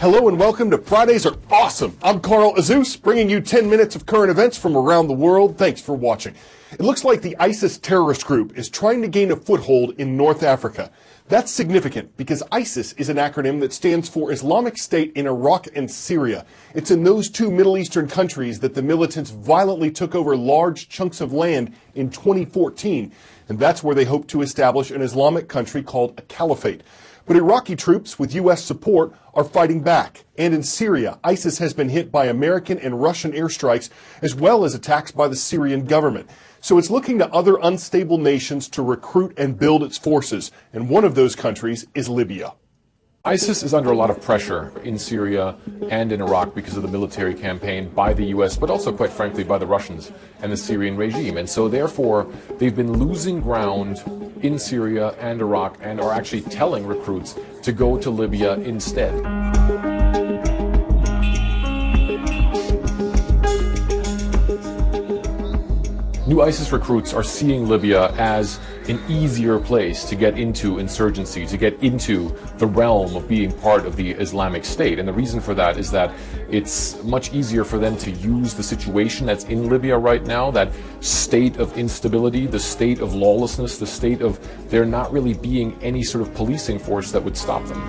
Hello and welcome to Fridays Are Awesome. I'm Carl Azus, bringing you 10 minutes of current events from around the world. Thanks for watching. It looks like the ISIS terrorist group is trying to gain a foothold in North Africa. That's significant because ISIS is an acronym that stands for Islamic State in Iraq and Syria. It's in those two Middle Eastern countries that the militants violently took over large chunks of land in 2014. And that's where they hope to establish an Islamic country called a caliphate. But Iraqi troops with U.S. support are fighting back. And in Syria, ISIS has been hit by American and Russian airstrikes, as well as attacks by the Syrian government. So it's looking to other unstable nations to recruit and build its forces. And one of those countries is Libya. ISIS is under a lot of pressure in Syria and in Iraq because of the military campaign by the U.S., but also, quite frankly, by the Russians and the Syrian regime. And so, therefore, they've been losing ground in Syria and Iraq and are actually telling recruits to go to Libya instead. New ISIS recruits are seeing Libya as an easier place to get into insurgency, to get into the realm of being part of the Islamic State. And the reason for that is that it's much easier for them to use the situation that's in Libya right now, that state of instability, the state of lawlessness, the state of there not really being any sort of policing force that would stop them.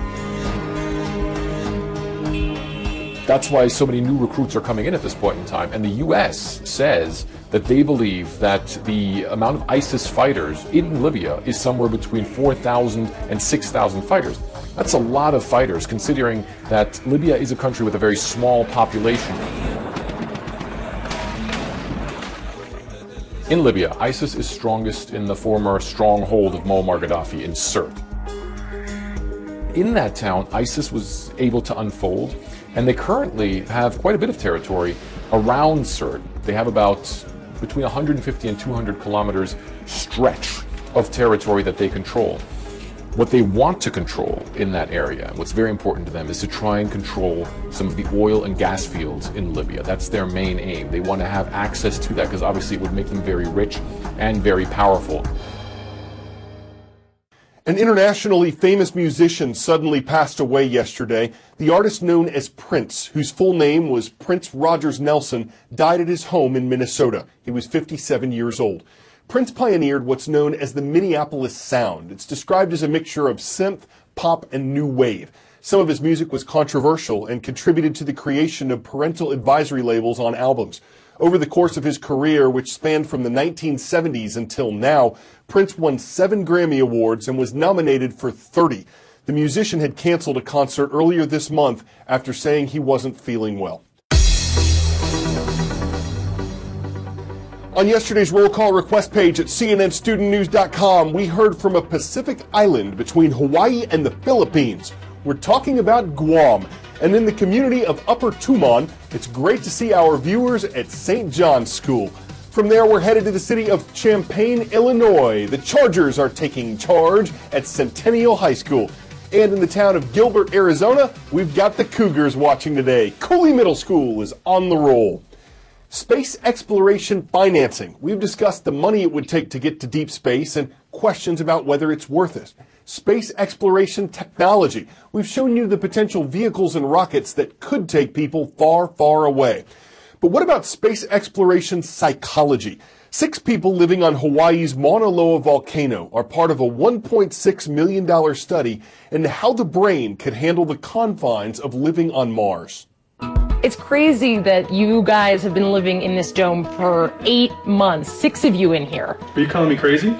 That's why so many new recruits are coming in at this point in time. And the U.S. says that they believe that the amount of ISIS fighters in Libya is somewhere between 4,000 and 6,000 fighters. That's a lot of fighters, considering that Libya is a country with a very small population. In Libya, ISIS is strongest in the former stronghold of Muammar Gaddafi in Sirte. In that town, ISIS was able to unfold, and they currently have quite a bit of territory around Sirte. They have about between 150 and 200 kilometers stretch of territory that they control. What they want to control in that area, what's very important to them, is to try and control some of the oil and gas fields in Libya. That's their main aim. They want to have access to that because obviously it would make them very rich and very powerful. An internationally famous musician suddenly passed away yesterday. The artist known as Prince, whose full name was Prince Rogers Nelson, died at his home in Minnesota. He was 57 years old. Prince pioneered what's known as the Minneapolis sound. It's described as a mixture of synth, pop, and new wave. Some of his music was controversial and contributed to the creation of parental advisory labels on albums. Over the course of his career, which spanned from the 1970s until now, Prince won 7 Grammy Awards and was nominated for 30. The musician had canceled a concert earlier this month after saying he wasn't feeling well. On yesterday's roll call request page at cnnstudentnews.com, we heard from a Pacific island between Hawaii and the Philippines. We're talking about Guam. And in the community of Upper Tumon, it's great to see our viewers at St. John's School. From there, we're headed to the city of Champaign, Illinois. The Chargers are taking charge at Centennial High School. And in the town of Gilbert, Arizona, we've got the Cougars watching today. Cooley Middle School is on the roll. Space exploration financing. We've discussed the money it would take to get to deep space and questions about whether it's worth it. Space exploration technology. We've shown you the potential vehicles and rockets that could take people far, far away. But what about space exploration psychology? 6 people living on Hawaii's Mauna Loa volcano are part of a $1.6 million study into how the brain could handle the confines of living on Mars. It's crazy that you guys have been living in this dome for 8 months, 6 of you in here. Are you calling me crazy?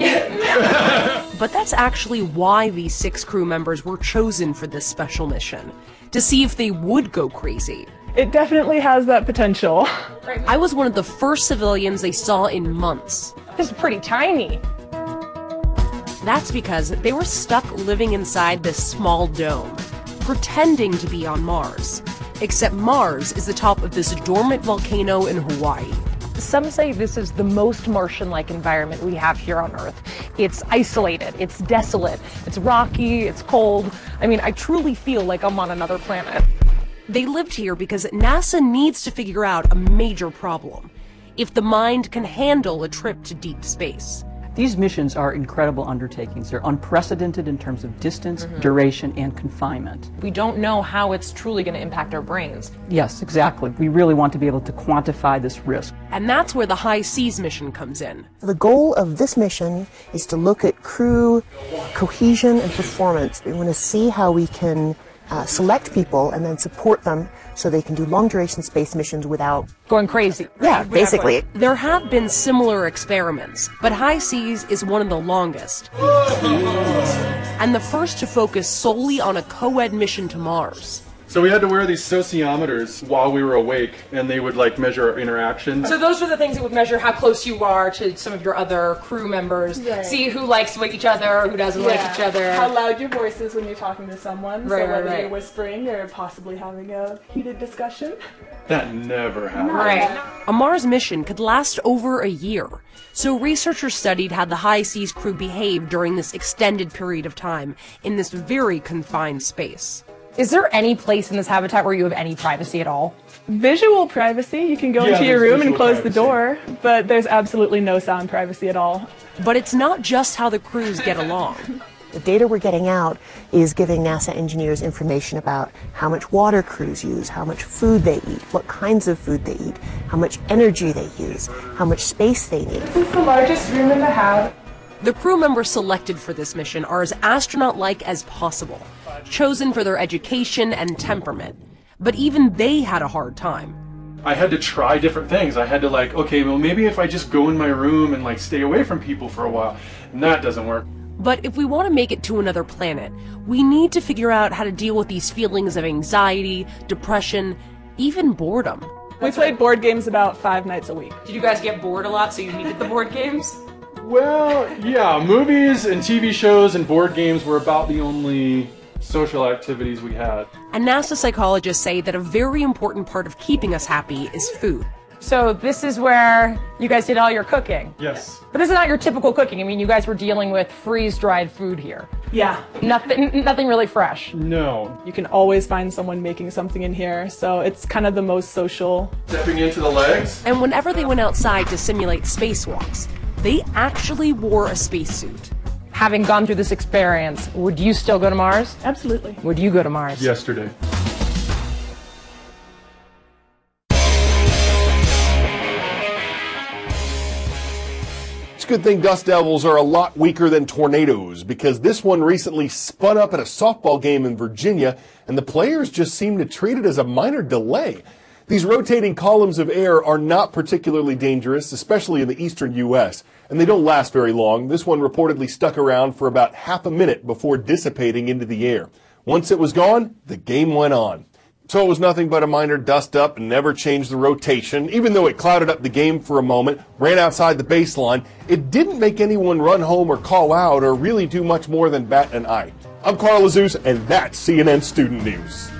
But that's actually why these 6 crew members were chosen for this special mission, to see if they would go crazy. It definitely has that potential. I was one of the first civilians they saw in months. This is pretty tiny. That's because they were stuck living inside this small dome, pretending to be on Mars. Except Mars is the top of this dormant volcano in Hawaii. Some say this is the most Martian-like environment we have here on Earth. It's isolated, it's desolate, it's rocky, it's cold. I mean, I truly feel like I'm on another planet. They lived here because NASA needs to figure out a major problem: if the mind can handle a trip to deep space. These missions are incredible undertakings. They're unprecedented in terms of distance, duration, and confinement. We don't know how it's truly going to impact our brains. Yes, exactly. We really want to be able to quantify this risk. And that's where the High Seas mission comes in. The goal of this mission is to look at crew cohesion and performance. We want to see how we can select people and then support them so they can do long-duration space missions without going crazy. Yeah, basically. There have been similar experiments, but High Seas is one of the longest. And the first to focus solely on a co-ed mission to Mars. So we had to wear these sociometers while we were awake, and they would like measure our interactions. So those are the things that would measure how close you are to some of your other crew members. Right. See who likes each other, who doesn't like each other. How loud your voice is when you're talking to someone. Right, so whether right. you're whispering or possibly having a heated discussion. That never happened. Right. A Mars mission could last over a year. So researchers studied how the High Seas crew behaved during this extended period of time in this very confined space. Is there any place in this habitat where you have any privacy at all? Visual privacy, you can go into your room and close the door, but there's absolutely no sound privacy at all. But it's not just how the crews get along. the data we're getting out is giving NASA engineers information about how much water crews use, how much food they eat, what kinds of food they eat, how much energy they use, how much space they need. This is the largest room in the house. The crew members selected for this mission are as astronaut-like as possible, chosen for their education and temperament. But even they had a hard time. I had to try different things. I had to okay, well maybe if I just go in my room and stay away from people for a while, and that doesn't work. But if we want to make it to another planet, we need to figure out how to deal with these feelings of anxiety, depression, even boredom. We played board games about 5 nights a week. Did you guys get bored a lot, so you needed the board games? Well, yeah, movies and TV shows and board games were about the only social activities we had. And NASA psychologists say that a very important part of keeping us happy is food. So this is where you guys did all your cooking? Yes. But this is not your typical cooking. I mean, you guys were dealing with freeze-dried food here. Yeah. Nothing really fresh. No. You can always find someone making something in here, so it's kind of the most social. Stepping into the legs. And whenever they went outside to simulate spacewalks, they actually wore a spacesuit. Having gone through this experience, would you still go to Mars? Absolutely. Would you go to Mars? Yesterday. It's a good thing dust devils are a lot weaker than tornadoes, because this one recently spun up at a softball game in Virginia, and the players just seemed to treat it as a minor delay. These rotating columns of air are not particularly dangerous, especially in the eastern U.S., and they don't last very long. This one reportedly stuck around for about half a minute before dissipating into the air. Once it was gone, the game went on. So it was nothing but a minor dust-up and never changed the rotation. Even though it clouded up the game for a moment, ran outside the baseline, it didn't make anyone run home or call out or really do much more than bat an eye. I'm Carl Azus, and that's CNN Student News.